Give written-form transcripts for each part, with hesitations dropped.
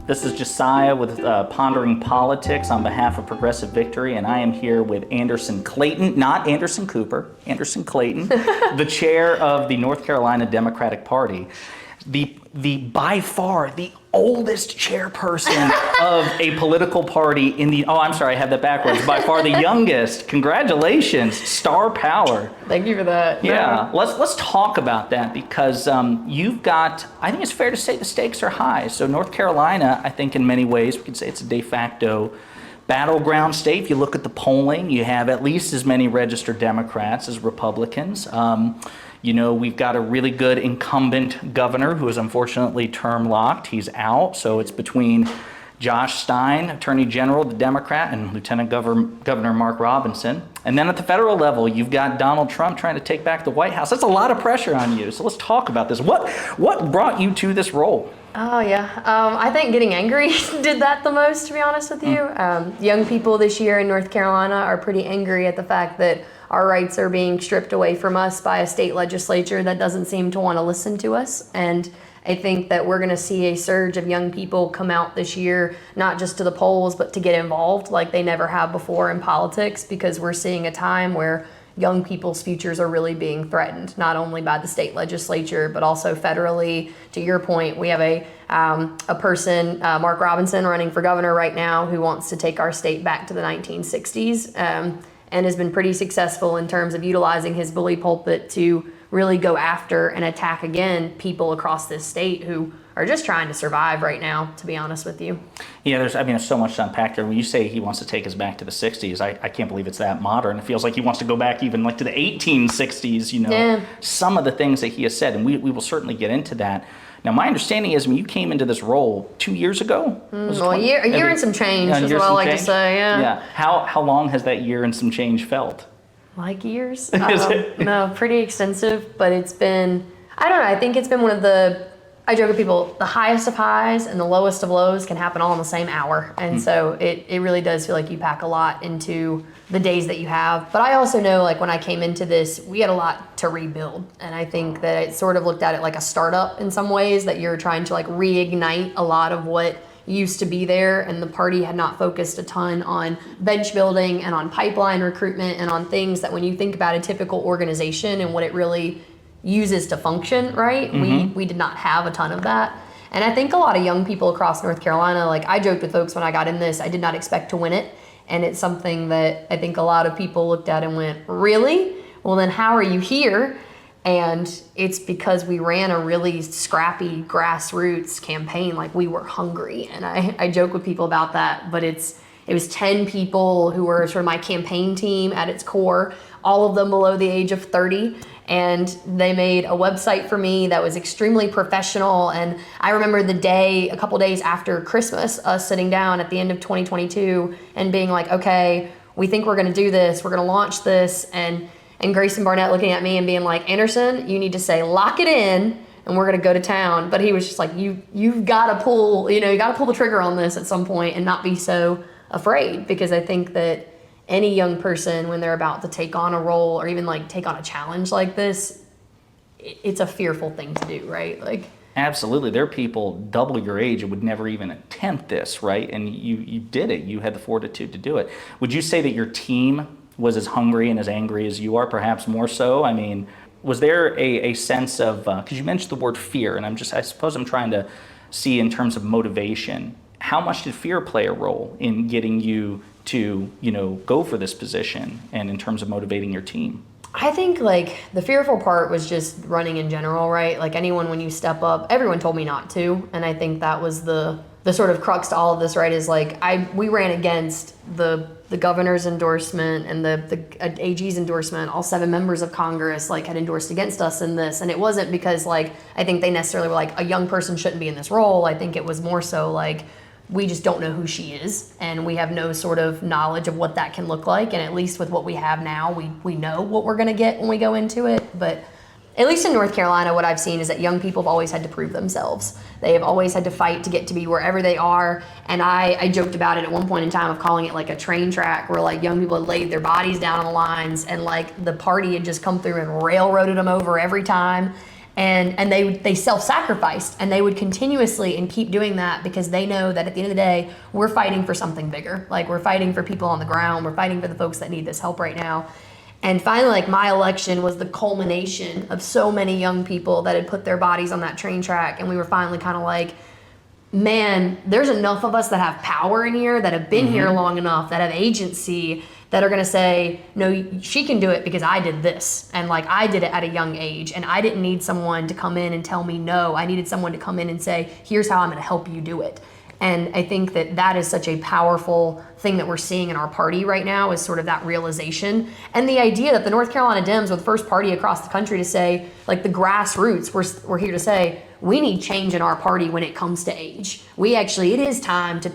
This is Josiah with Pondering Politics on behalf of Progressive Victory, and I am here with Anderson Clayton, not Anderson Cooper, Anderson Clayton, the chair of the North Carolina Democratic Party, the by far the oldest chairperson of a political party in the, oh, I'm sorry, I had that backwards, by far the youngest. Congratulations, star power. Thank you for that. Yeah, let's talk about that because you've got, I think it's fair to say the stakes are high. So North Carolina, I think in many ways, we could say it's a de facto battleground state. If you look at the polling, you have at least as many registered Democrats as Republicans. You know, we've got a really good incumbent governor who is unfortunately term locked. He's out. So it's between Josh Stein, Attorney General, the Democrat, and Lieutenant Governor Mark Robinson. And then at the federal level, you've got Donald Trump trying to take back the White House. That's a lot of pressure on you. So let's talk about this. What brought you to this role? Oh, yeah. I think getting angry did that the most, to be honest with you. Young people this year in North Carolina are pretty angry at the fact that our rights are being stripped away from us by a state legislature that doesn't seem to want to listen to us. And I think that we're going to see a surge of young people come out this year, not just to the polls, but to get involved like they never have before in politics, because we're seeing a time where young people's futures are really being threatened, not only by the state legislature, but also federally. To your point, we have a person, Mark Robinson, running for governor right now who wants to take our state back to the 1960s. And has been pretty successful in terms of utilizing his bully pulpit to really go after and attack again people across this state who are just trying to survive right now, to be honest with you. Yeah, there's so much to unpack there. When you say he wants to take us back to the 60s, I can't believe it's that modern. It feels like he wants to go back even like to the 1860s, you know, Yeah. Some of the things that he has said, and we will certainly get into that. Now, my understanding is when you came into this role 2 years ago? Well, a year and some change is what I like to say, yeah. Yeah. How long has that year and some change felt? Like years? Is it? No, pretty extensive, but it's been, I don't know, I think it's been one of the, I joke with people, the highest of highs and the lowest of lows can happen all in the same hour. And so it really does feel like you pack a lot into the days that you have. But I also know, like, when I came into this, we had a lot to rebuild. And I think that I sort of looked at it like a startup in some ways, that you're trying to like reignite a lot of what used to be there, and the party had not focused a ton on bench building and on pipeline recruitment and on things that when you think about a typical organization and what it really uses to function, right? We did not have a ton of that. And I think a lot of young people across North Carolina, like I joked with folks when I got in this, I did not expect to win it. And it's something that I think a lot of people looked at and went, really? Well, then how are you here? And it's because we ran a really scrappy grassroots campaign. Like, we were hungry. And I joke with people about that, but it was 10 people who were sort of my campaign team at its core, all of them below the age of 30. And they made a website for me that was extremely professional. And I remember the day, a couple days after Christmas, us sitting down at the end of 2022 and being like, okay, we think we're going to do this. We're going to launch this. And Grayson Barnett looking at me and being like, Anderson, you need to say, lock it in, and we're going to go to town. But he was just like, you've got to pull, you got to pull the trigger on this at some point and not be so afraid. Because I think that any young person, when they're about to take on a role or even like take on a challenge like this, it's a fearful thing to do, right? Like, Absolutely. There are people double your age who would never even attempt this, right? And you did it. You had the fortitude to do it. Would you say that your team was as hungry and as angry as you are, perhaps more so? I mean, was there a sense of, because you mentioned the word fear, and I suppose I'm trying to see in terms of motivation, how much did fear play a role in getting you to, go for this position and in terms of motivating your team? I think like the fearful part was just running in general, right? Like anyone, when you step up, everyone told me not to. And I think that was the sort of crux to all of this, right? Is like we ran against the governor's endorsement and the AG's endorsement. All 7 members of Congress like had endorsed against us in this. And it wasn't because like I think they necessarily were like a young person shouldn't be in this role. I think it was more so like we just don't know who she is, and we have no sort of knowledge of what that can look like. And at least with what we have now, we know what we're going to get when we go into it. But at least in North Carolina, what I've seen is that young people have always had to prove themselves. They have always had to fight to get to be wherever they are. And I joked about it at one point in time of calling it like a train track, where like young people had laid their bodies down on the lines and like the party had just come through and railroaded them over every time. And they self-sacrificed, and they would continuously and keep doing that because they know that at the end of the day, we're fighting for something bigger. Like, we're fighting for people on the ground. We're fighting for the folks that need this help right now. And finally, like, my election was the culmination of so many young people that had put their bodies on that train track. And we were finally kind of like, man, there's enough of us that have power in here, that have been here long enough, that have agency, that are going to say, no, she can do it because I did this. And like, I did it at a young age, and I didn't need someone to come in and tell me no. I needed someone to come in and say, here's how I'm going to help you do it. And I think that that is such a powerful thing that we're seeing in our party right now, is sort of that realization. And the idea that the North Carolina Dems were the first party across the country to say, like, the grassroots, we're here to say, we need change in our party when it comes to age. It is time to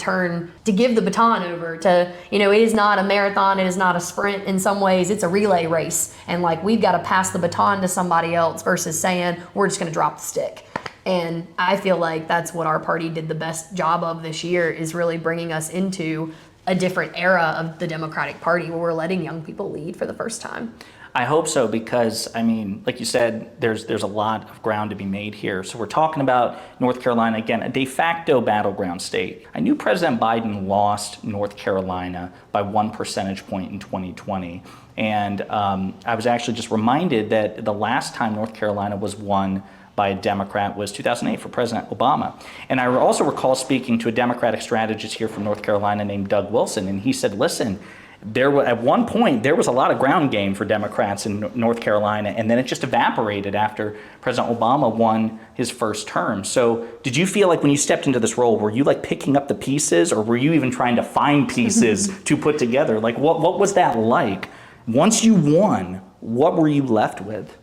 give the baton over to, it is not a marathon, it is not a sprint. In some ways, it's a relay race. And like, we've got to pass the baton to somebody else versus saying, we're just going to drop the stick. And I feel like that's what our party did the best job of this year, is really bringing us into a different era of the Democratic Party where we're letting young people lead for the first time. I hope so, because, I mean, like you said, there's a lot of ground to be made here. So we're talking about North Carolina, again, a de facto battleground state. I knew President Biden lost North Carolina by 1 percentage point in 2020. And I was actually just reminded that the last time North Carolina was won by a Democrat was 2008 for President Obama. And I also recall speaking to a Democratic strategist here from North Carolina named Doug Wilson, and he said, listen, at one point, there was a lot of ground game for Democrats in North Carolina, and then it just evaporated after President Obama won his first term. So did you feel like when you stepped into this role, were you like picking up the pieces, or were you even trying to find pieces to put together? Like, what was that like? Once you won, what were you left with?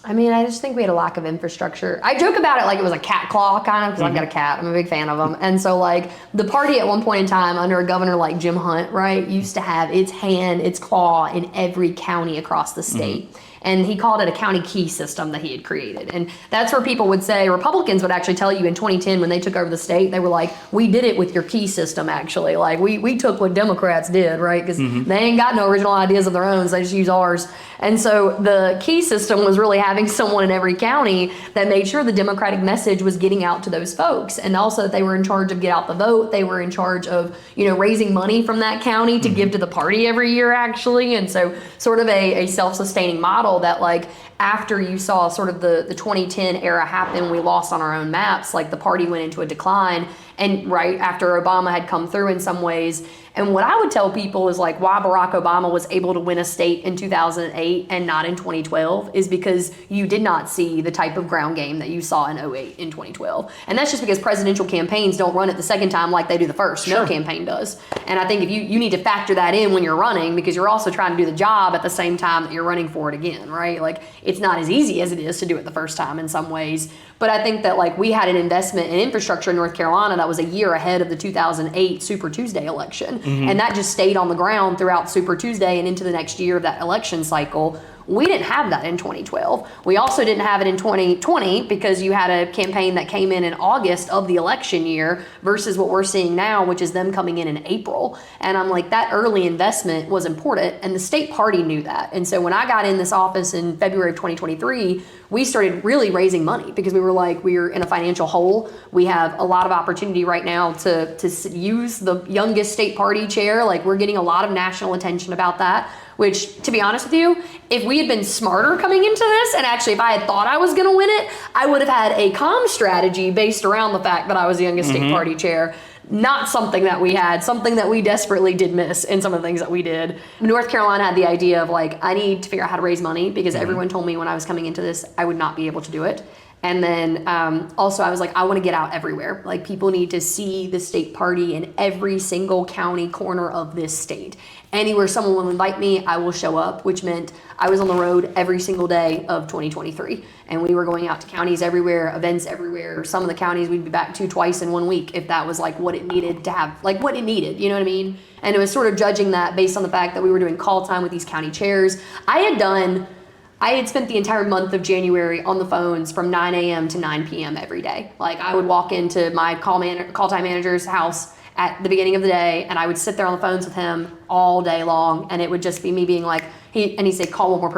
I mean, I just think we had a lack of infrastructure. I joke about it like it was a cat claw kind of, because I've got a cat. I'm a big fan of them. And so like, the party at one point in time under a governor like Jim Hunt, right, used to have its hand, its claw in every county across the state. And he called it a county key system that he had created. And that's where people would say, Republicans would actually tell you in 2010 when they took over the state, they were like, we did it with your key system, actually. Like, we took what Democrats did, right? Because they ain't got no original ideas of their own, so they just use ours. And so the key system was really having someone in every county that made sure the Democratic message was getting out to those folks. And also they were in charge of get out the vote. They were in charge of, raising money from that county to give to the party every year, actually. And so sort of a self-sustaining model that, like, after you saw sort of the 2010 era happen, we lost on our own maps, like the party went into a decline. And right after Obama had come through in some ways. And what I would tell people is like why Barack Obama was able to win a state in 2008 and not in 2012 is because you did not see the type of ground game that you saw in 08 in 2012. And that's just because presidential campaigns don't run it the second time like they do the first. Sure. No campaign does. And I think if you need to factor that in when you're running, because you're also trying to do the job at the same time that you're running for it again, right? Like, it's not as easy as it is to do it the first time in some ways. But I think that like we had an investment in infrastructure in North Carolina that was a year ahead of the 2008 Super Tuesday election. And that just stayed on the ground throughout Super Tuesday and into the next year of that election cycle. We didn't have that in 2012. We also didn't have it in 2020 because you had a campaign that came in August of the election year versus what we're seeing now, which is them coming in April. And I'm like, that early investment was important, and the state party knew that. And so when I got in this office in February of 2023, we started really raising money because we were like, we're in a financial hole. We have a lot of opportunity right now to use the youngest state party chair. Like, we're getting a lot of national attention about that. Which, to be honest with you, if we had been smarter coming into this, and actually if I had thought I was going to win it, I would have had a comm strategy based around the fact that I was the youngest state party chair. Not something that we had, something that we desperately did miss in some of the things that we did. North Carolina had the idea of like, I need to figure out how to raise money because everyone told me when I was coming into this, I would not be able to do it. And then also I was like, I want to get out everywhere. Like, people need to see the state party in every single county corner of this state. Anywhere someone will invite me, I will show up, which meant I was on the road every single day of 2023. And we were going out to counties everywhere, events everywhere. Some of the counties we'd be back to twice in 1 week if that was like what it needed to have, like what it needed, you know what I mean? And it was sort of judging that based on the fact that we were doing call time with these county chairs. I had spent the entire month of January on the phones from 9 a.m. to 9 p.m. every day. Like, I would walk into my call time manager's house at the beginning of the day, and I would sit there on the phones with him all day long, and it would just be me being like, he said, call one more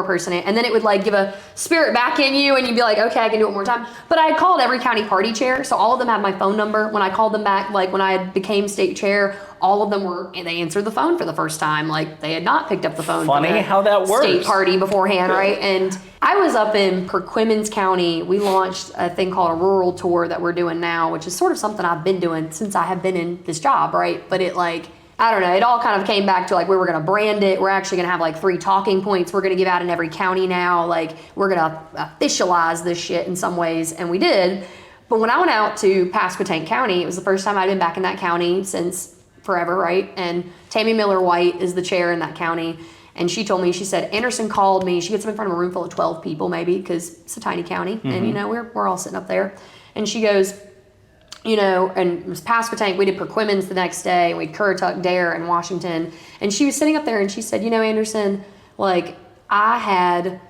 person, and then it would like give a spirit back in you, and you'd be like, okay, I can do it one more time. But I had called every county party chair, so all of them had my phone number. When I called them back, like when I became state chair, all of them were, and they answered the phone for the first time. Like they had not picked up the phone. Funny for the how that works. State party beforehand, right? And I was up in Perquimans County. We launched a thing called a rural tour that we're doing now, which is sort of something I've been doing since I have been in this job, right? But it like, I don't know, it all kind of came back to like we were going to brand it. We're actually going to have like 3 talking points we're going to give out in every county now. Like we're going to officialize this shit in some ways, and we did. But when I went out to Pasquotank County, it was the first time I'd been back in that county since forever, right? And Tammy Miller White is the chair in that county. And she told me, she said, Anderson called me. She gets up in front of a room full of 12 people maybe, because it's a tiny county. And, you know, we're all sitting up there. And she goes, you know, and it was Pasquotank. We did Perquimans the next day. And we had Currituck, Dare, and Washington. And she was sitting up there and she said, you know, Anderson, like, I had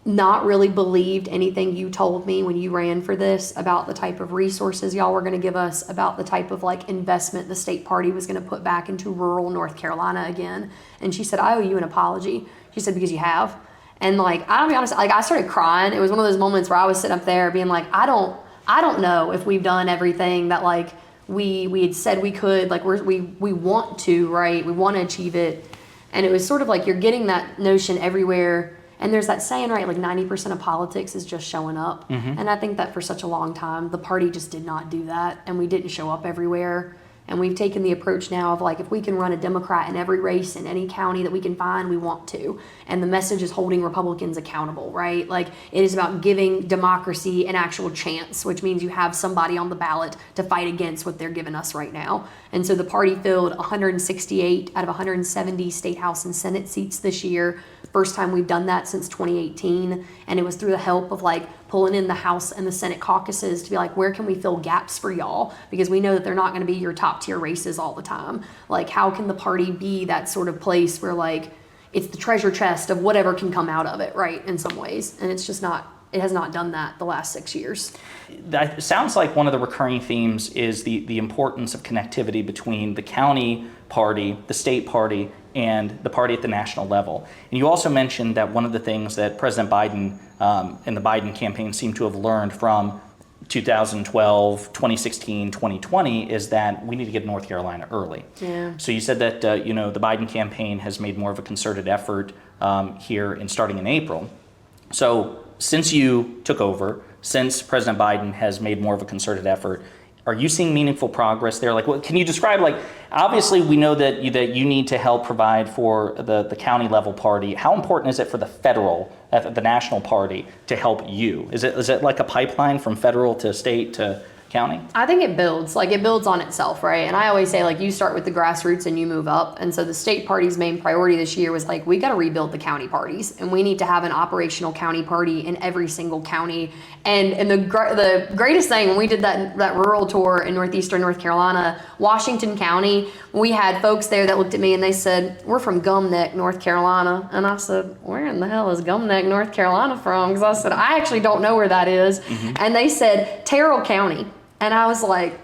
not really believed anything you told me when you ran for this about the type of resources y'all were going to give us, about the type of like investment the state party was going to put back into rural North Carolina again. And she said, I owe you an apology. She said, because you have. And like, I'll be honest, like I started crying. It was one of those moments where I was sitting up there being like, I don't know if we've done everything that like we had said we could, like we want to, right? We want to achieve it. And it was sort of like you're getting that notion everywhere. And there's that saying, right, like 90% of politics is just showing up. And I think that for such a long time, the party just did not do that. And we didn't show up everywhere. And we've taken the approach now of like, if we can run a Democrat in every race in any county that we can find, we want to. And the message is holding Republicans accountable, right? Like it is about giving democracy an actual chance, which means you have somebody on the ballot to fight against what they're giving us right now. And so the party filled 168 out of 170 state house and Senate seats this year. First time we've done that since 2018. And it was through the help of like pulling in the House and the Senate caucuses to be like, where can we fill gaps for y'all? Because we know that they're not going to be your top tier races all the time. Like, how can the party be that sort of place where like it's the treasure chest of whatever can come out of it, right? In some ways. And it's just not, it has not done that the last 6 years. That sounds like one of the recurring themes is the importance of connectivity between the county party, the state party, and the party at the national level. And you also mentioned that one of the things that President Biden and the Biden campaign seem to have learned from 2012, 2016, 2020 is that we need to get North Carolina early. Yeah. So you said that you know, the Biden campaign has made more of a concerted effort here in starting in April. So since you took over, since President Biden has made more of a concerted effort, are you seeing meaningful progress there? Like, what can you describe? Like, obviously, we know that you need to help provide for the county level party. How important is it for the federal, the national party, to help you? Is it like a pipeline from federal to state to county? I think it builds on itself, right? And I always say, like, you start with the grassroots and you move up. And so the state party's main priority this year was like, we got to rebuild the county parties, and we need to have an operational county party in every single county. And the greatest thing, when we did that rural tour in northeastern North Carolina, Washington County, we had folks there that looked at me and they said, we're from Gum Neck, North Carolina. And I said, where in the hell is Gum Neck, North Carolina from? Because I said, I actually don't know where that is. And they said, Terrell County. And I was like,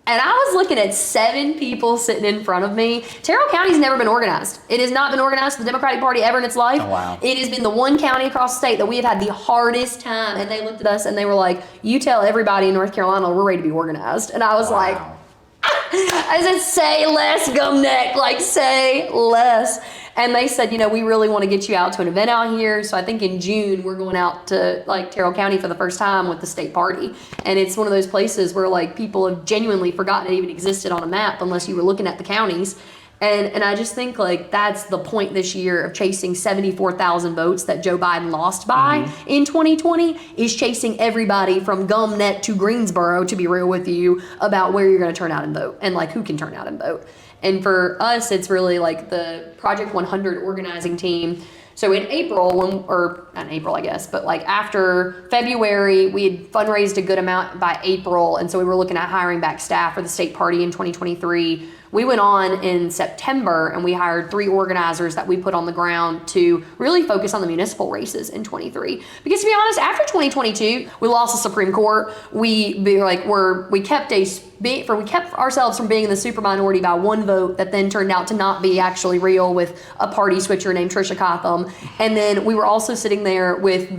and I was looking at 7 people sitting in front of me. Terrell County's never been organized. It has not been organized for the Democratic Party ever in its life. Oh, wow. It has been the one county across the state that we have had the hardest time. And they looked at us and they were like, you tell everybody in North Carolina we're ready to be organized. And I was like, I said, say less, Gum Neck, like say less. And they said, you know, we really want to get you out to an event out here. So I think in June, we're going out to like Terrell County for the first time with the state party. And it's one of those places where like people have genuinely forgotten it even existed on a map unless you were looking at the counties. And I just think like that's the point this year of chasing 74,000 votes that Joe Biden lost by in 2020 is chasing everybody from Gum Neck to Greensboro, to be real with you, about where you're going to turn out and vote and like who can turn out and vote. And for us, it's really like the Project 100 organizing team. So in April, not in April, I guess, but like after February, we had fundraised a good amount by April. And so we were looking at hiring back staff for the state party in 2023. We went on in September and we hired 3 organizers that we put on the ground to really focus on the municipal races in 23. Because to be honest, after 2022, we lost the Supreme Court. We kept we kept ourselves from being in the super minority by one vote that then turned out to not be actually real with a party switcher named Trisha Cotham. And then we were also sitting there with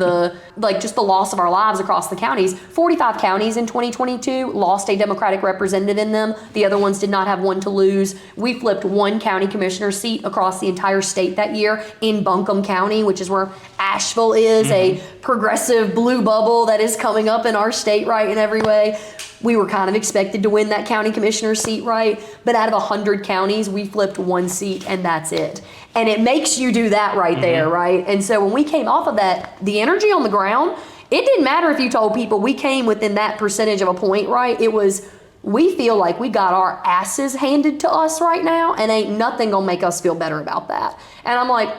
just the loss of our lives across the counties. 45 counties in 2022 lost a Democratic representative in them. The other ones did not have one to lose. We flipped one county commissioner seat across the entire state that year in Buncombe County, which is where Asheville is, a progressive blue bubble that is coming up in our state, right, in every way. We were kind of expected to win that county commissioner seat, right? But out of 100 counties, we flipped one seat, and that's it. And it makes you do that right there, right? And so when we came off of that, the energy on the ground, it didn't matter if you told people we came within that percentage of a point, right? It was, we feel like we got our asses handed to us right now, and ain't nothing gonna make us feel better about that. And I'm like,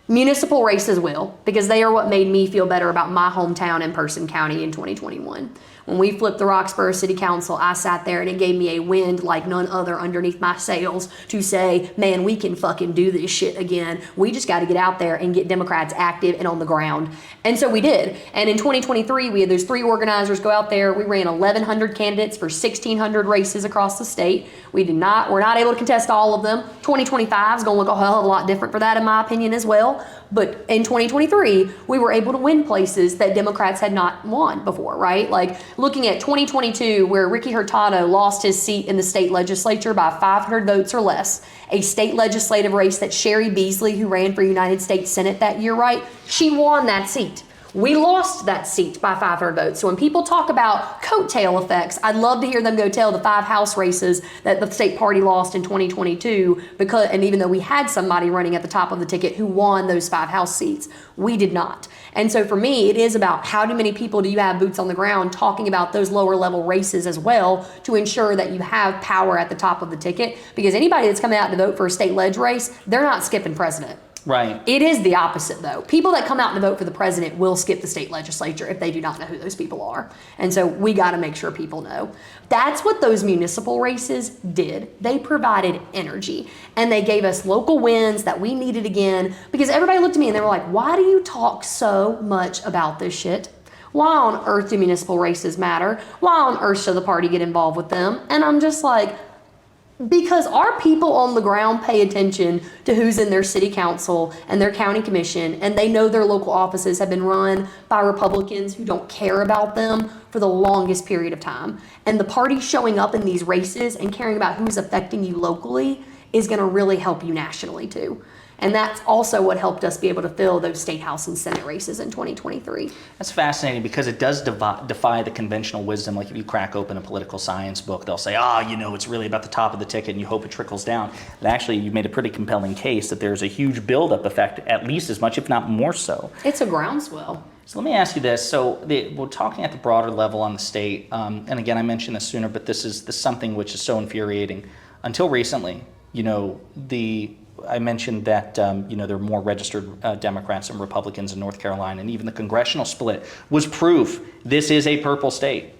municipal races will, because they are what made me feel better about my hometown in Person County in 2021. When we flipped the Roxborough City Council, I sat there and it gave me a wind like none other underneath my sails to say, man, we can fucking do this shit again. We just got to get out there and get Democrats active and on the ground. And so we did. And in 2023, we had those 3 organizers go out there. We ran 1,100 candidates for 1,600 races across the state. We're not able to contest all of them. 2025 is going to look a hell of a lot different for that, in my opinion, as well. But in 2023, we were able to win places that Democrats had not won before, right? Like looking at 2022, where Ricky Hurtado lost his seat in the state legislature by 500 votes or less, a state legislative race that Sherry Beasley, who ran for United States Senate that year, right? She won that seat. We lost that seat by 500 votes. So when people talk about coattail effects, I'd love to hear them go tell the 5 House races that the state party lost in 2022, and even though we had somebody running at the top of the ticket who won those 5 House seats, we did not. And so for me, it is about how many people do you have boots on the ground talking about those lower level races as well to ensure that you have power at the top of the ticket. Because anybody that's coming out to vote for a state ledge race, they're not skipping president. Right. It is the opposite, though. People that come out to vote for the president will skip the state legislature if they do not know who those people are. And so we got to make sure people know. That's what those municipal races did. They provided energy, and they gave us local wins that we needed again, because everybody looked at me and they were like, why do you talk so much about this shit? Why on earth do municipal races matter? Why on earth should the party get involved with them? And I'm just like, because our people on the ground pay attention to who's in their city council and their county commission, and they know their local offices have been run by Republicans who don't care about them for the longest period of time. And the party showing up in these races and caring about who's affecting you locally is going to really help you nationally too. And that's also what helped us be able to fill those state house and senate races in 2023. That's fascinating, because it does defy the conventional wisdom. Like if you crack open a political science book, they'll say, it's really about the top of the ticket and you hope it trickles down. And actually, you made a pretty compelling case that there's a huge buildup effect, at least as much, if not more so. It's a groundswell. So let me ask you this. So we're talking at the broader level on the state. And again, I mentioned this sooner, but this is something which is so infuriating. Until recently, I mentioned that there are more registered Democrats and Republicans in North Carolina, and even the congressional split was proof this is a purple state.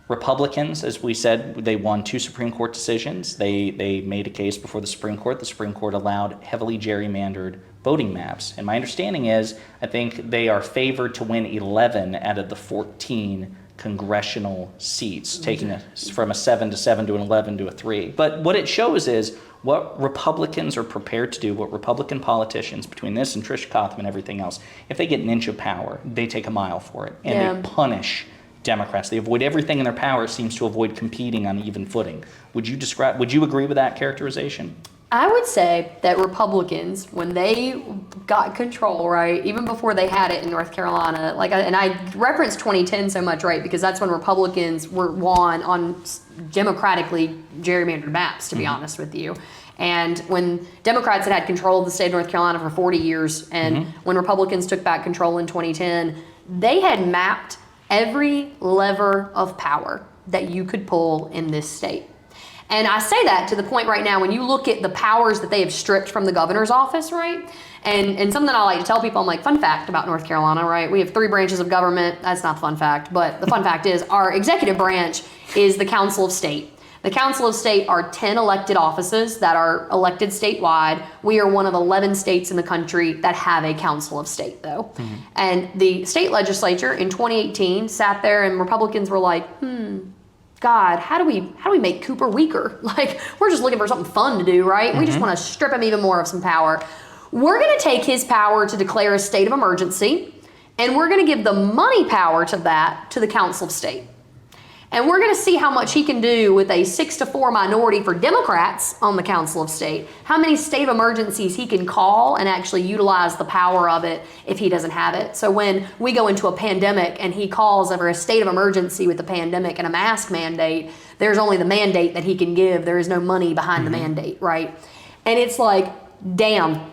Republicans, as we said, they won 2 Supreme Court decisions. They made a case before the Supreme Court. The Supreme Court allowed heavily gerrymandered voting maps. And my understanding is, I think they are favored to win 11 out of the 14 congressional seats, taking it from a 7-7 to an 11 to a 3. But what it shows is what Republicans are prepared to do, what Republican politicians, between this and Trish Cotham and everything else, if they get an inch of power, they take a mile for it. And they punish Democrats. They avoid everything in their power, it seems to avoid competing on even footing. Would you agree with that characterization? I would say that Republicans, when they got control, right, even before they had it in North Carolina, and I referenced 2010 so much, right, because that's when Republicans won on democratically gerrymandered maps, to be honest with you. And when Democrats had control of the state of North Carolina for 40 years, and when Republicans took back control in 2010, they had mapped every lever of power that you could pull in this state. And I say that to the point right now, when you look at the powers that they have stripped from the governor's office, right? And something I like to tell people, I'm like, fun fact about North Carolina, right? We have 3 branches of government. That's not the fun fact, but the fun fact is our executive branch is the Council of State. The Council of State are 10 elected offices that are elected statewide. We are one of 11 states in the country that have a Council of State, though. And the state legislature in 2018 sat there and Republicans were like, God, how do we make Cooper weaker? Like, we're just looking for something fun to do, right? We just want to strip him even more of some power. We're going to take his power to declare a state of emergency, and we're going to give the money power to that to the Council of State. And we're going to see how much he can do with a 6-4 minority for Democrats on the Council of State, how many state of emergencies he can call and actually utilize the power of it if he doesn't have it. So when we go into a pandemic and he calls over a state of emergency with the pandemic and a mask mandate, there's only the mandate that he can give. There is no money behind the mandate, right? And it's like, damn,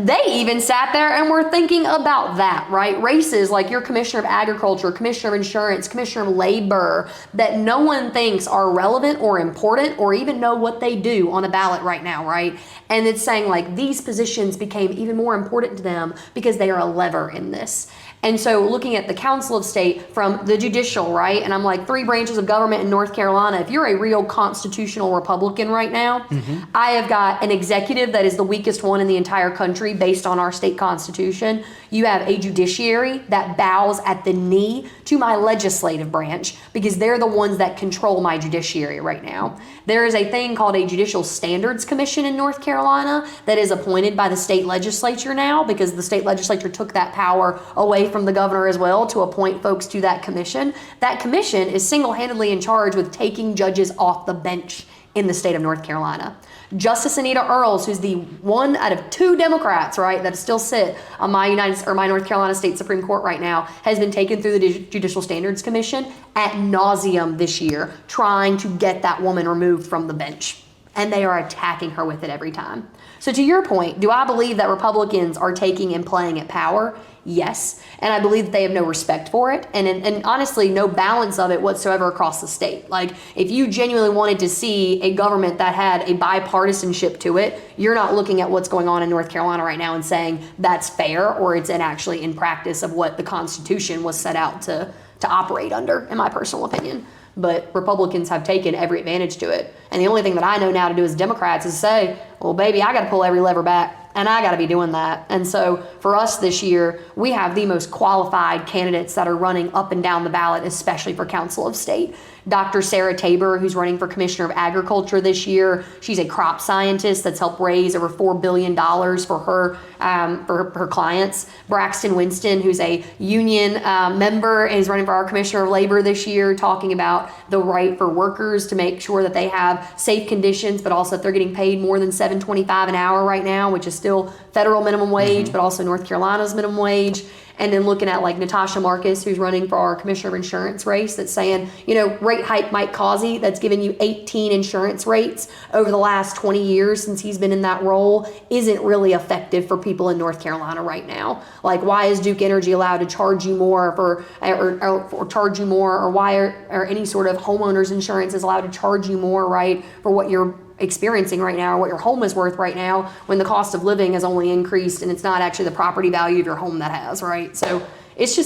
they even sat there and were thinking about that, right? Races like your Commissioner of Agriculture, Commissioner of Insurance, Commissioner of Labor, that no one thinks are relevant or important or even know what they do on a ballot right now, right? And it's saying like these positions became even more important to them because they are a lever in this. And so looking at the Council of State from the judicial, right? And I'm like, 3 branches of government in North Carolina. If you're a real constitutional Republican right now, I have got an executive that is the weakest one in the entire country based on our state constitution. You have a judiciary that bows at the knee to my legislative branch because they're the ones that control my judiciary right now. There is a thing called a Judicial Standards Commission in North Carolina that is appointed by the state legislature now because the state legislature took that power away from the governor as well to appoint folks to that commission. That commission is single-handedly in charge with taking judges off the bench in the state of North Carolina. Justice Anita Earls, who's the one out of 2 Democrats, right, that still sit on my North Carolina State Supreme Court right now, has been taken through the Judicial Standards Commission ad nauseum this year, trying to get that woman removed from the bench. And they are attacking her with it every time. So to your point, do I believe that Republicans are taking and playing at power? Yes. And I believe that they have no respect for it and honestly no balance of it whatsoever across the state. Like if you genuinely wanted to see a government that had a bipartisanship to it, you're not looking at what's going on in North Carolina right now and saying that's fair or it's actually in practice of what the Constitution was set out to operate under, in my personal opinion. But Republicans have taken every advantage to it. And the only thing that I know now to do as Democrats is say, well, baby, I got to pull every lever back. And I got to be doing that. And so for us this year, we have the most qualified candidates that are running up and down the ballot, especially for Council of State. Dr. Sarah Tabor, who's running for Commissioner of Agriculture this year. She's a crop scientist that's helped raise over $4 billion for her clients. Braxton Winston, who's a union member and is running for our Commissioner of Labor this year, talking about the right for workers to make sure that they have safe conditions, but also that they're getting paid more than $7.25 an hour right now, which is still federal minimum wage, but also North Carolina's minimum wage. And then looking at like Natasha Marcus, who's running for our Commissioner of Insurance race, that's saying, rate hike Mike Causey, that's given you 18 insurance rates over the last 20 years since he's been in that role, isn't really effective for people in North Carolina right now. Like, why is Duke Energy allowed to charge you more or charge you more, or why are any sort of homeowners insurance is allowed to charge you more, right, for what you're experiencing right now or what your home is worth right now when the cost of living has only increased and it's not actually the property value of your home that has, right? So it's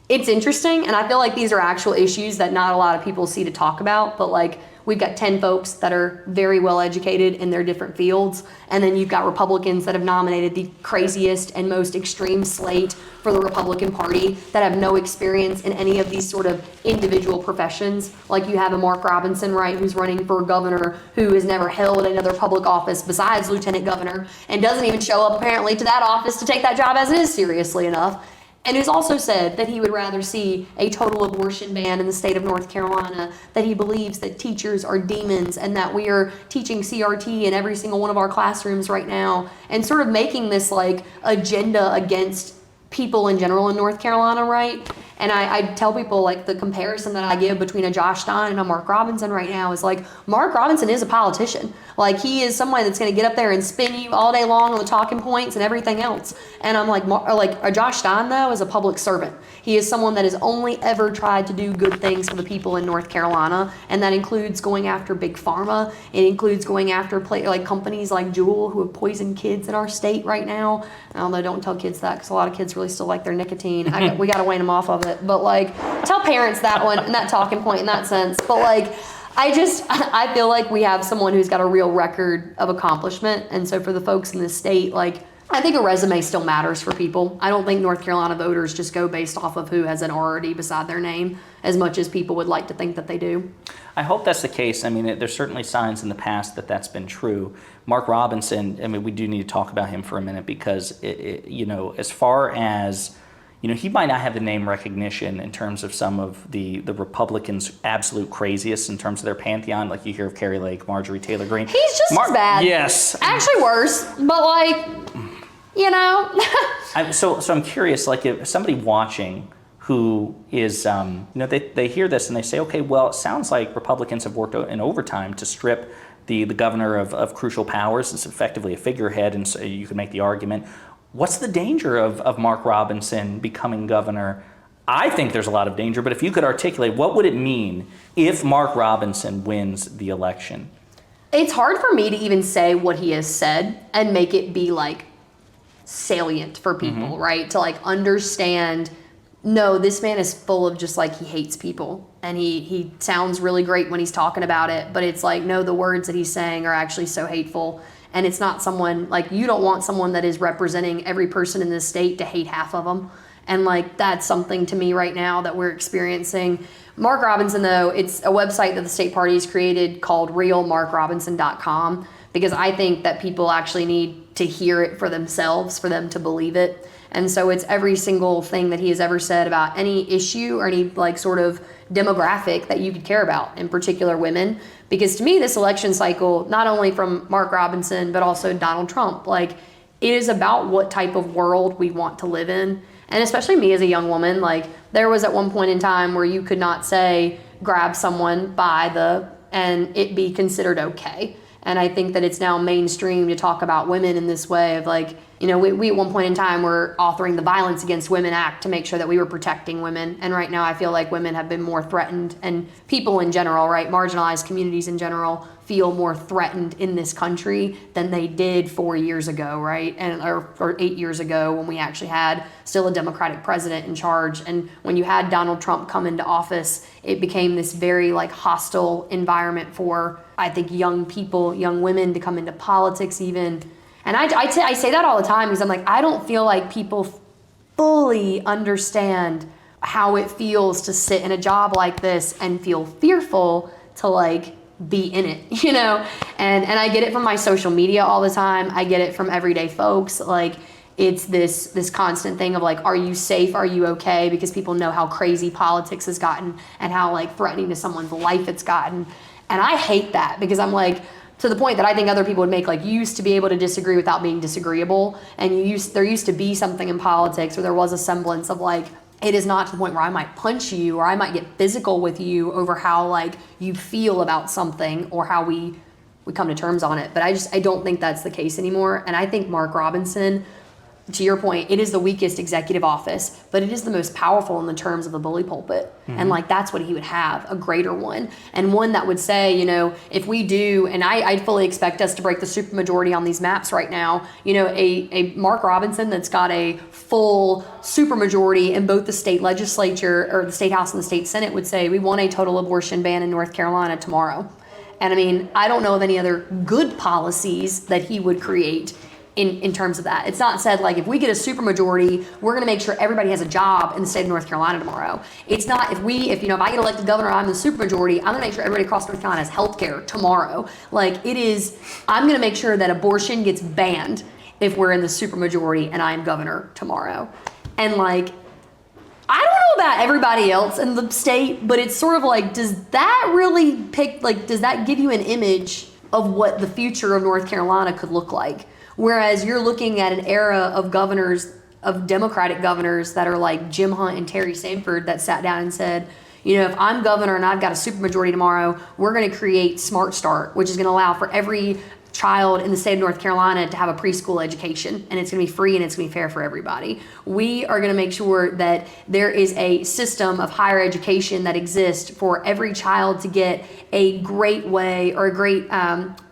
interesting, and I feel like these are actual issues that not a lot of people see to talk about, but like we've got 10 folks that are very well educated in their different fields, and then you've got Republicans that have nominated the craziest and most extreme slate for the Republican Party that have no experience in any of these sort of individual professions. Like you have a Mark Robinson, right, who's running for governor, who has never held another public office besides lieutenant governor, and doesn't even show up apparently to that office to take that job as it is, seriously enough. And who's also said that he would rather see a total abortion ban in the state of North Carolina, that he believes that teachers are demons and that we are teaching CRT in every single one of our classrooms right now, and sort of making this like agenda against people in general in North Carolina, right? And I tell people like the comparison that I give between a Josh Stein and a Mark Robinson right now is like Mark Robinson is a politician. Like he is someone that's going to get up there and spin you all day long on the talking points and everything else. And I'm like a Josh Stein though is a public servant. He is someone that has only ever tried to do good things for the people in North Carolina, and that includes going after big pharma. It includes going after companies like Juul who have poisoned kids in our state right now. Although don't tell kids that because a lot of kids really still like their nicotine. We got to wane them off of it. But like tell parents that one and that talking point in that sense. But like I feel like we have someone who's got a real record of accomplishment, and so for the folks in this state, like I think a resume still matters for people. I don't think North Carolina voters just go based off of who has an RRD beside their name as much as people would like to think that they do. I hope that's the case. I mean, there's certainly signs in the past that that's been true. Mark Robinson, I mean, we do need to talk about him for a minute because, as far as, he might not have the name recognition in terms of some of the Republicans' absolute craziest in terms of their pantheon. Like you hear of Carrie Lake, Marjorie Taylor Greene. He's just as bad. Yes. Actually worse, but So I'm curious, like if somebody watching who is, they hear this and they say, okay, well, it sounds like Republicans have worked in overtime to strip the governor of crucial powers. It's effectively a figurehead, and so you could make the argument. What's the danger of Mark Robinson becoming governor? I think there's a lot of danger, but if you could articulate, what would it mean if Mark Robinson wins the election? It's hard for me to even say what he has said and make it be like salient for people, right? To like understand, no, this man is full of just like, he hates people and he sounds really great when he's talking about it, but it's like, no, the words that he's saying are actually so hateful. And it's not someone, like, you don't want someone that is representing every person in this state to hate half of them. And like, that's something to me right now that we're experiencing. Mark Robinson, though, it's a website that the state party has created called realmarkrobinson.com, because I think that people actually need to hear it for themselves, for them to believe it. And so it's every single thing that he has ever said about any issue or any like sort of demographic that you could care about, in particular women. Because to me, this election cycle, not only from Mark Robinson, but also Donald Trump, like it is about what type of world we want to live in. And especially me as a young woman, like there was at one point in time where you could not say, grab someone and it be considered okay. And I think that it's now mainstream to talk about women in this way of like, we at one point in time were authoring the Violence Against Women Act to make sure that we were protecting women. And right now I feel like women have been more threatened, and people in general, right, marginalized communities in general feel more threatened in this country than they did 4 years ago, right? Or 8 years ago when we actually had still a Democratic president in charge. And when you had Donald Trump come into office, it became this very like hostile environment for, I think, young people, young women to come into politics even. And I say that all the time because I'm like, I don't feel like people fully understand how it feels to sit in a job like this and feel fearful to like be in it, And I get it from my social media all the time. I get it from everyday folks. Like it's this constant thing of like, are you safe? Are you okay? Because people know how crazy politics has gotten and how like threatening to someone's life it's gotten. And I hate that because I'm like, to the point that I think other people would make, like, you used to be able to disagree without being disagreeable. And there used to be something in politics where there was a semblance of like, it is not to the point where I might punch you or I might get physical with you over how like you feel about something or how we come to terms on it. But I don't think that's the case anymore. And I think Mark Robinson, to your point, it is the weakest executive office, but it is the most powerful in the terms of the bully pulpit. And like, that's what he would have, a greater one. And one that would say, if we do, and I fully expect us to break the supermajority on these maps right now, a Mark Robinson that's got a full supermajority in both the state legislature or the state house and the state senate would say, we want a total abortion ban in North Carolina tomorrow. And I mean, I don't know of any other good policies that he would create in terms of that. It's not said like, if we get a supermajority, we're going to make sure everybody has a job in the state of North Carolina tomorrow. It's not if I get elected governor, I'm the supermajority, I'm going to make sure everybody across North Carolina has health care tomorrow. Like it is, I'm going to make sure that abortion gets banned if we're in the supermajority and I am governor tomorrow. And like, I don't know about everybody else in the state, but it's sort of like, does that give you an image of what the future of North Carolina could look like? Whereas you're looking at an era of governors, of Democratic governors that are like Jim Hunt and Terry Sanford that sat down and said, if I'm governor and I've got a supermajority tomorrow, we're going to create Smart Start, which is going to allow for every child in the state of North Carolina to have a preschool education, and it's going to be free and it's going to be fair for everybody. We are going to make sure that there is a system of higher education that exists for every child to get a great way or a great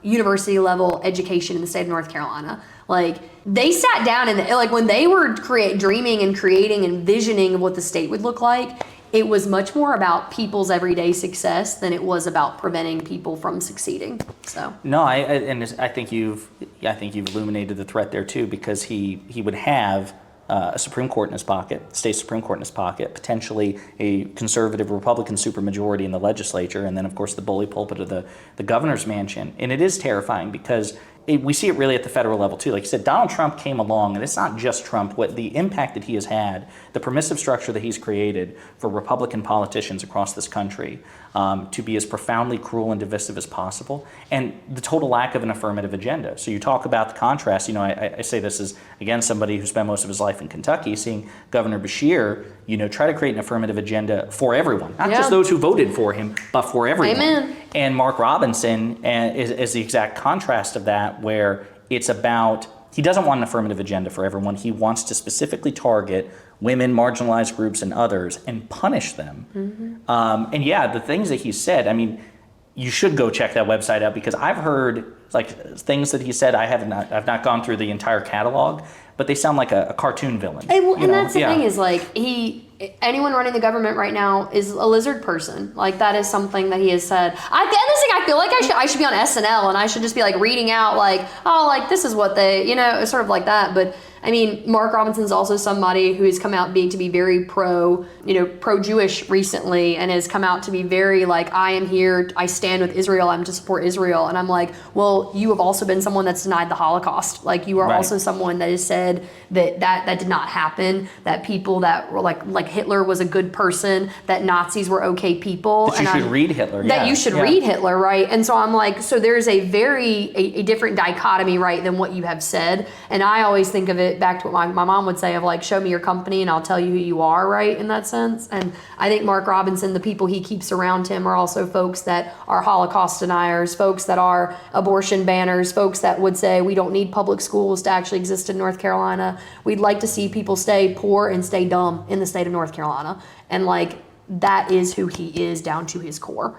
university level education in the state of North Carolina. Like they sat down and like when they were dreaming and creating and visioning of what the state would look like, it was much more about people's everyday success than it was about preventing people from succeeding. So No, I think you've illuminated the threat there too, because he would have a Supreme Court in his pocket, state Supreme Court in his pocket, potentially a conservative Republican supermajority in the legislature, and then of course the bully pulpit of the governor's mansion. And it is terrifying because we see it really at the federal level too. Like you said, Donald Trump came along, and it's not just Trump. What the impact that he has had, the permissive structure that he's created for Republican politicians across this country to be as profoundly cruel and divisive as possible, and the total lack of an affirmative agenda. So you talk about the contrast. I say this as, again, somebody who spent most of his life in Kentucky, seeing Governor Beshear, try to create an affirmative agenda for everyone, not just those who voted for him, but for everyone. Amen. And Mark Robinson is the exact contrast of that, where it's about, he doesn't want an affirmative agenda for everyone. He wants to specifically target women, marginalized groups, and others, and punish them. Mm-hmm. And yeah, the things that he said, I mean, you should go check that website out, because I've heard like things that he said. I've not gone through the entire catalog, but they sound like a cartoon villain. And that's the thing is, like, anyone running the government right now is a lizard person. Like, that is something that he has said. I feel like I should be on SNL, and I should just be like reading out like, oh, like this is what they, sort of like that. But I mean, Mark Robinson's also somebody who has come out to be very pro-Jewish recently, and has come out to be very like, I am here, I stand with Israel, I'm to support Israel. And I'm like, well, you have also been someone that's denied the Holocaust. Like, you are also someone that has said that did not happen, that people that were like Hitler was a good person, that Nazis were okay people. That you should read Hitler. That you should read Hitler, right? And so I'm like, so there's a different dichotomy, right, than what you have said. And I always think of it back to what my mom would say of like, show me your company and I'll tell you who you are, right, in that sense. And I think Mark Robinson, the people he keeps around him, are also folks that are Holocaust deniers, folks that are abortion banners, folks that would say we don't need public schools to actually exist in North Carolina. We'd like to see people stay poor and stay dumb in the state of North Carolina. And like, that is who he is down to his core.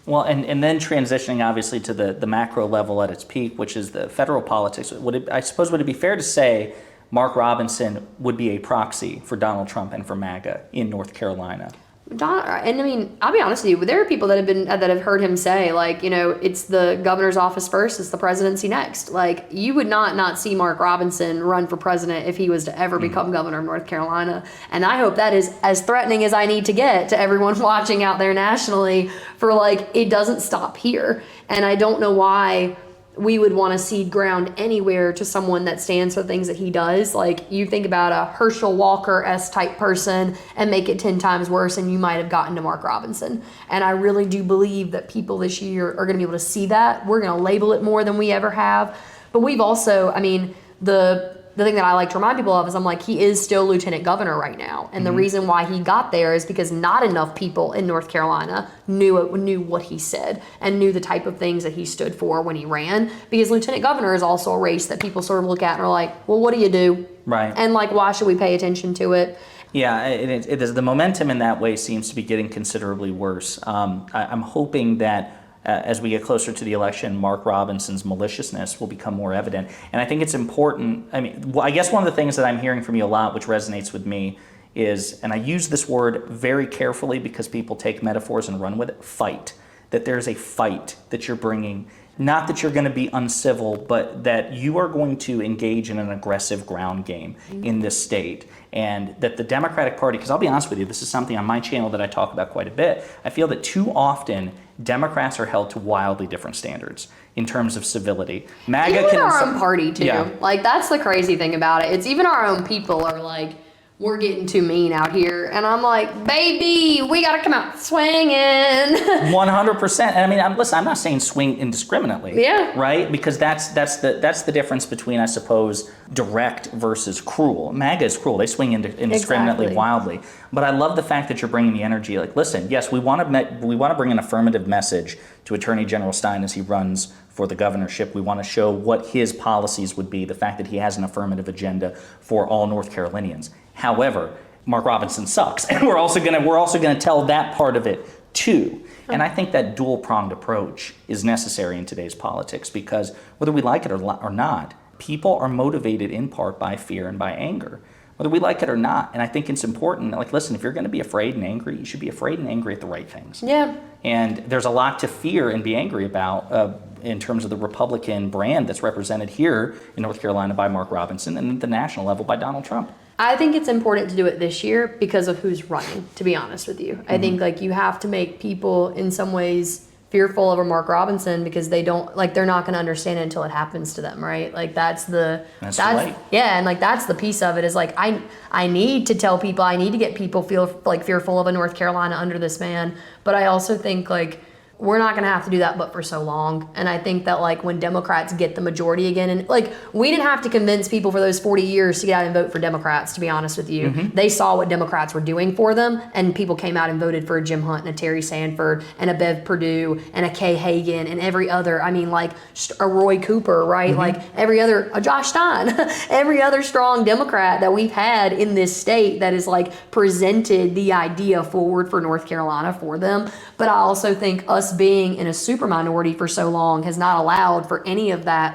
Well, and then transitioning obviously to the macro level at its peak, which is the federal politics. Would it be fair to say Mark Robinson would be a proxy for Donald Trump and for MAGA in North Carolina? And I mean, I'll be honest with you, there are people that have heard him say, like, it's the governor's office first, it's the presidency next. Like, you would not see Mark Robinson run for president if he was to ever become governor of North Carolina. And I hope that is as threatening as I need to get to everyone watching out there nationally, for like, it doesn't stop here. And I don't know why we would want to cede ground anywhere to someone that stands for things that he does. Like, you think about a Herschel Walker-esque type person and make it 10 times worse, and you might have gotten to Mark Robinson. And I really do believe that people this year are going to be able to see that. We're going to label it more than we ever have. But we've also, I mean, the thing that I like to remind people of is, I'm like, he is still lieutenant governor right now. And the reason why he got there is because not enough people in North Carolina knew what he said and knew the type of things that he stood for when he ran. Because lieutenant governor is also a race that people sort of look at and are like, well, what do you do? Right. And like, why should we pay attention to it? Yeah, it is, the momentum in that way seems to be getting considerably worse. I'm hoping that as we get closer to the election, Mark Robinson's maliciousness will become more evident. And I think it's important. I mean, I guess one of the things that I'm hearing from you a lot, which resonates with me, is, and I use this word very carefully because people take metaphors and run with it, fight. That there's a fight that you're bringing. Not that you're going to be uncivil, but that you are going to engage in an aggressive ground game in this state. And that the Democratic Party, because I'll be honest with you, this is something on my channel that I talk about quite a bit. I feel that too often Democrats are held to wildly different standards in terms of civility. MAGA even our own party too. Yeah. Like, that's the crazy thing about it. It's even our own people are like, we're getting too mean out here. And I'm like, baby, we got to come out swinging. 100%. And I mean, I'm not saying swing indiscriminately. Yeah. Right? Because that's the difference between, I suppose, direct versus cruel. MAGA is cruel. They swing indiscriminately, wildly. But I love the fact that you're bringing the energy. Like, listen, yes, we want to bring an affirmative message to Attorney General Stein as he runs for the governorship. We want to show what his policies would be, the fact that he has an affirmative agenda for all North Carolinians. However, Mark Robinson sucks, and we're also gonna tell that part of it too. And I think that dual-pronged approach is necessary in today's politics, because whether we like it or not, people are motivated in part by fear and by anger. whether we like it or not. And I think it's important. Like, listen, if you're going to be afraid and angry, you should be afraid and angry at the right things. Yeah. And there's a lot to fear and be angry about in terms of the Republican brand that's represented here in North Carolina by Mark Robinson and at the national level by Donald Trump. I think it's important to do it this year because of who's running, to be honest with you. I think like you have to make people in some ways fearful of a Mark Robinson because they're not going to understand it until it happens to them, right? Like that's right. Yeah, and like that's the piece of it is like I need to tell people, I need to get people feel like fearful of a North Carolina under this man, but I also think like we're not going to have to do that but for so long. And I think that like when Democrats get the majority again, and like we didn't have to convince people for those 40 years to get out and vote for Democrats, to be honest with you. They saw what Democrats were doing for them, and people came out and voted for a Jim Hunt and a Terry Sanford and a Bev Perdue and a Kay Hagan and every other, I mean like a Roy Cooper, right? Like every other, a Josh Stein, every other strong Democrat that we've had in this state that is like presented the idea forward for North Carolina for them. But I also think us being in a super minority for so long has not allowed for any of that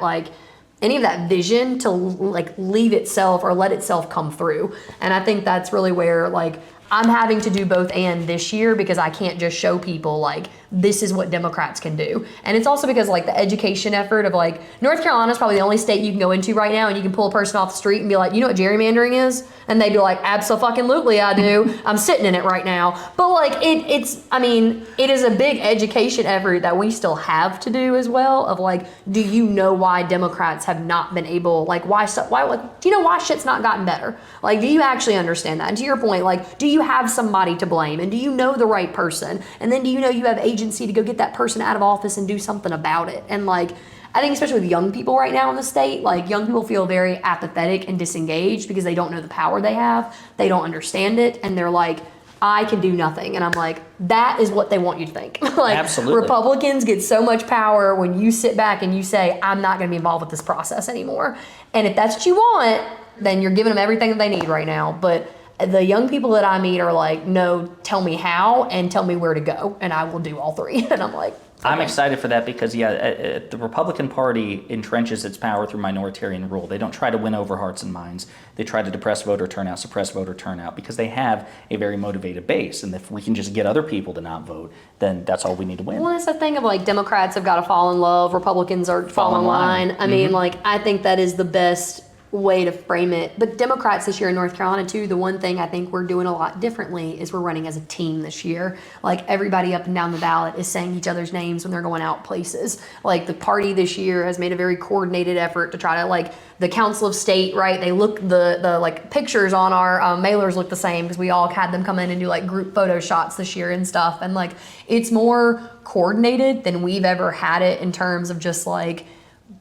vision to like leave itself or let itself come through. And I think that's really where like I'm having to do both and this year because I can't just show people like this is what Democrats can do. And it's also because like the education effort of like North Carolina is probably the only state you can go into right now and you can pull a person off the street and be like, you know what gerrymandering is? And they'd be like, abso-fucking-lutely I do. I'm sitting in it right now. But like it is a big education effort that we still have to do as well of like, do you know why Democrats have not been able, like why do you know why shit's not gotten better? Like, do you actually understand that? And to your point, like, do you have somebody to blame? And do you know the right person? And then do you know you have agency to go get that person out of office and do something about it? And like, I think especially with young people right now in the state, like young people feel very apathetic and disengaged because they don't know the power they have. They don't understand it. And they're like, I can do nothing. And I'm like, that is what they want you to think. Like, absolutely. Republicans get so much power when you sit back and you say, I'm not going to be involved with this process anymore. And if that's what you want, then you're giving them everything that they need right now. But the young people that I meet are like, no, tell me how and tell me where to go. And I will do all three. And I'm like, okay. I'm excited for that because, the Republican Party entrenches its power through minoritarian rule. They don't try to win over hearts and minds. They try to depress voter turnout, suppress voter turnout because they have a very motivated base. And if we can just get other people to not vote, then that's all we need to win. Well, it's the thing of like Democrats have got to fall in love. Republicans are fall in line. I mean, like, I think that is the best way to frame it. But Democrats this year in North Carolina too, the one thing I think we're doing a lot differently is we're running as a team this year. Like everybody up and down the ballot is saying each other's names when they're going out places. Like the party this year has made a very coordinated effort to try to like the Council of State, right? They look the like pictures on our mailers look the same because we all had them come in and do like group photo shots this year and stuff. And like it's more coordinated than we've ever had it in terms of just like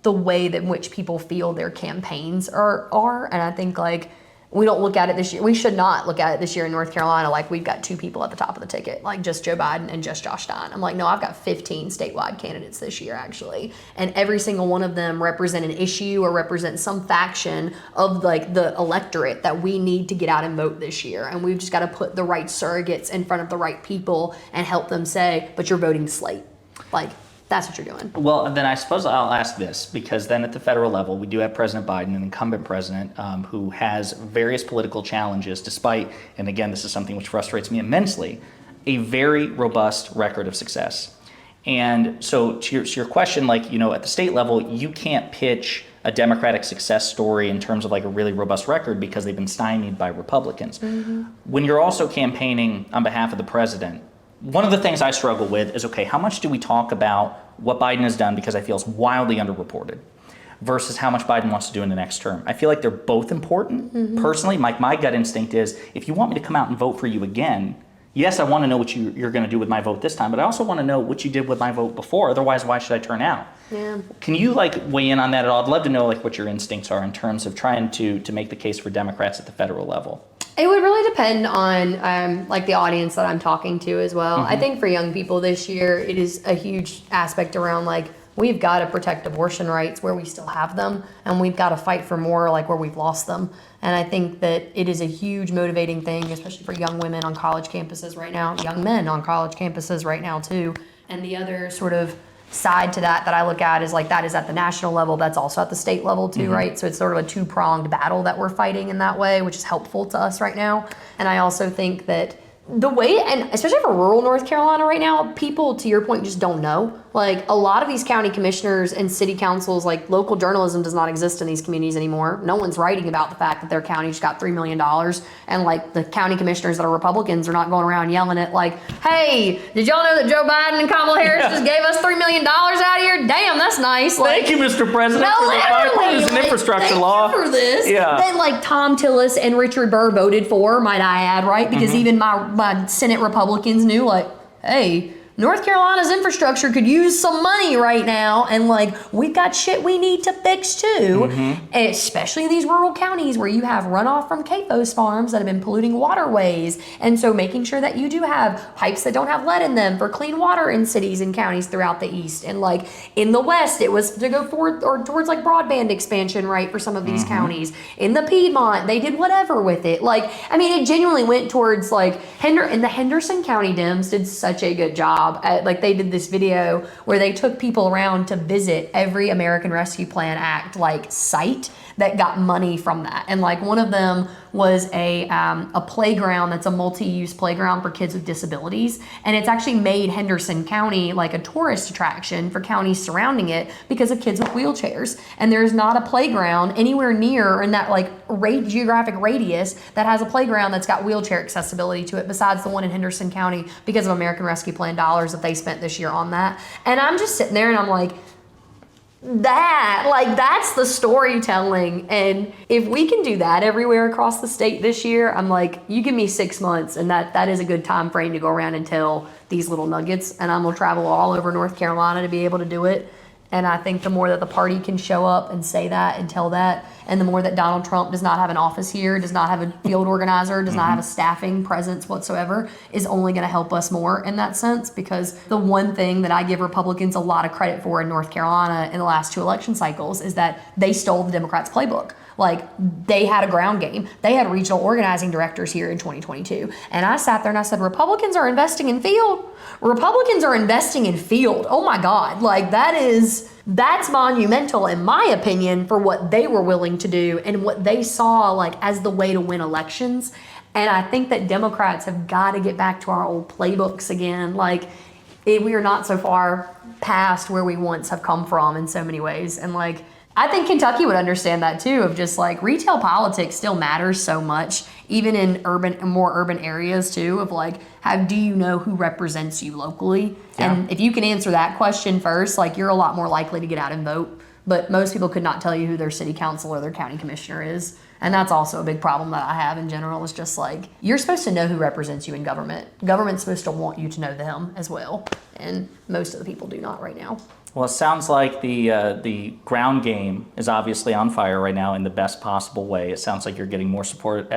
the way that in which people feel their campaigns are. And I think like we don't look at it this year. We should not look at it this year in North Carolina like we've got two people at the top of the ticket, like just Joe Biden and just Josh Stein. I'm like, no, I've got 15 statewide candidates this year actually. And every single one of them represent an issue or represent some faction of like the electorate that we need to get out and vote this year. And we've just got to put the right surrogates in front of the right people and help them say, but you're voting slate. Like, that's what you're doing. Well, then I suppose I'll ask this, because then at the federal level, we do have President Biden, an incumbent president, who has various political challenges despite, and again, this is something which frustrates me immensely, a very robust record of success. And so to your question, like, at the state level, you can't pitch a Democratic success story in terms of like a really robust record because they've been stymied by Republicans. Mm-hmm. When you're also campaigning on behalf of the president, one of the things I struggle with is, okay, how much do we talk about what Biden has done because I feel it's wildly underreported versus how much Biden wants to do in the next term? I feel like they're both important. Mm-hmm. Personally, my gut instinct is if you want me to come out and vote for you again, yes, I want to know what you're going to do with my vote this time, but I also want to know what you did with my vote before. Otherwise, why should I turn out? Yeah. Can you weigh in on that at all? I'd love to know what your instincts are in terms of trying to make the case for Democrats at the federal level. It would really depend on the audience that I'm talking to as well. Mm-hmm. I think for young people this year, it is a huge aspect around we've got to protect abortion rights where we still have them, and we've got to fight for more where we've lost them. And I think that it is a huge motivating thing, especially for young women on college campuses right now, young men on college campuses right now too. And the other sort of side to that I look at is like that is at the national level, that's also at the state level too, right? So it's sort of a two-pronged battle that we're fighting in that way, which is helpful to us right now. And I also think that the way, and especially for rural North Carolina right now, people, to your point, just don't know. Like a lot of these county commissioners and city councils, like local journalism does not exist in these communities anymore. No one's writing about the fact that their county just got $3 million. And like the county commissioners that are Republicans are not going around yelling at like, hey, did y'all know that Joe Biden and Kamala Harris just gave us $3 million out here? Damn, that's nice. Like, thank you, Mr. President, no, for the bipartisan like, infrastructure thank law. You for this. Yeah. That like Tom Tillis and Richard Burr voted for, might I add, right? Because even my Senate Republicans knew like, hey, North Carolina's infrastructure could use some money right now, and like we've got shit we need to fix too, especially these rural counties where you have runoff from CAFO's farms that have been polluting waterways, and so making sure that you do have pipes that don't have lead in them for clean water in cities and counties throughout the east, and like in the west it was to go forward or towards like broadband expansion, right, for some of these counties. In the Piedmont they did whatever with it. Like I mean it genuinely went towards like and the Henderson County Dems did such a good job. Like they did this video where they took people around to visit every American Rescue Plan Act like site that got money from that, and like one of them was a playground that's a multi-use playground for kids with disabilities, and it's actually made Henderson County like a tourist attraction for counties surrounding it because of kids with wheelchairs, and there's not a playground anywhere near in that like geographic radius that has a playground that's got wheelchair accessibility to it besides the one in Henderson County because of American Rescue Plan dollars that they spent this year on that. And I'm just sitting there and I'm like, that's the storytelling, and if we can do that everywhere across the state this year, I'm like, you give me 6 months and that is a good time frame to go around and tell these little nuggets, and I'm gonna travel all over North Carolina to be able to do it. And I think the more that the party can show up and say that and tell that, and the more that Donald Trump does not have an office here, does not have a field organizer, does not have a staffing presence whatsoever, is only going to help us more in that sense. Because the one thing that I give Republicans a lot of credit for in North Carolina in the last 2 election cycles is that they stole the Democrats' playbook. Like they had a ground game. They had regional organizing directors here in 2022. And I sat there and I said, Republicans are investing in field. Republicans are investing in field. Oh my God. Like that's monumental in my opinion for what they were willing to do and what they saw like as the way to win elections. And I think that Democrats have got to get back to our old playbooks again. Like we are not so far past where we once have come from in so many ways. And like, I think Kentucky would understand that too, of just like retail politics still matters so much, even in more urban areas too, of like, how do you know who represents you locally? Yeah. And if you can answer that question first, like you're a lot more likely to get out and vote. But most people could not tell you who their city council or their county commissioner is. And that's also a big problem that I have in general, is just like, you're supposed to know who represents you in government. Government's supposed to want you to know them as well. And most of the people do not right now. Well, it sounds like the ground game is obviously on fire right now in the best possible way. It sounds like you're getting more support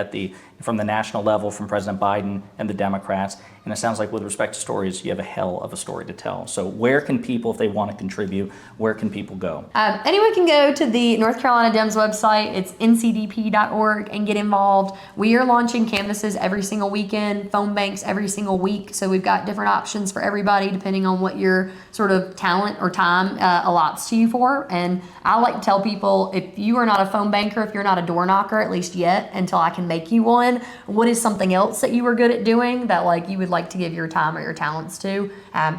from the national level from President Biden and the Democrats. And it sounds like with respect to stories, you have a hell of a story to tell. So where can people, if they want to contribute, where can people go? Anyone can go to the North Carolina Dems website. It's ncdp.org and get involved. We are launching canvases every single weekend, phone banks every single week. So we've got different options for everybody depending on what your sort of talent or time allots to you for. And I like to tell people, if you are not a phone banker, if you're not a door knocker, at least yet, until I can make you one, what is something else that you are good at doing that like you would like to give your time or your talents to?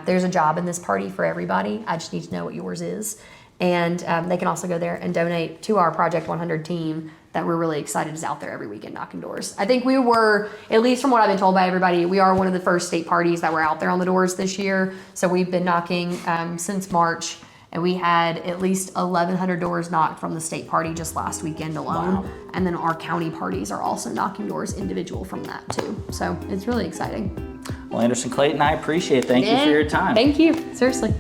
There's a job in this party for everybody. I just need to know what yours is. And they can also go there and donate to our Project 100 team that we're really excited is out there every weekend knocking doors. I think we were, at least from what I've been told by everybody, we are one of the first state parties that were out there on the doors this year. So we've been knocking since March, and we had at least 1,100 doors knocked from the state party just last weekend alone. Wow. And then our county parties are also knocking doors individual from that too. So it's really exciting. Well, Anderson Clayton, I appreciate it. Thank you for your time. Thank you, seriously.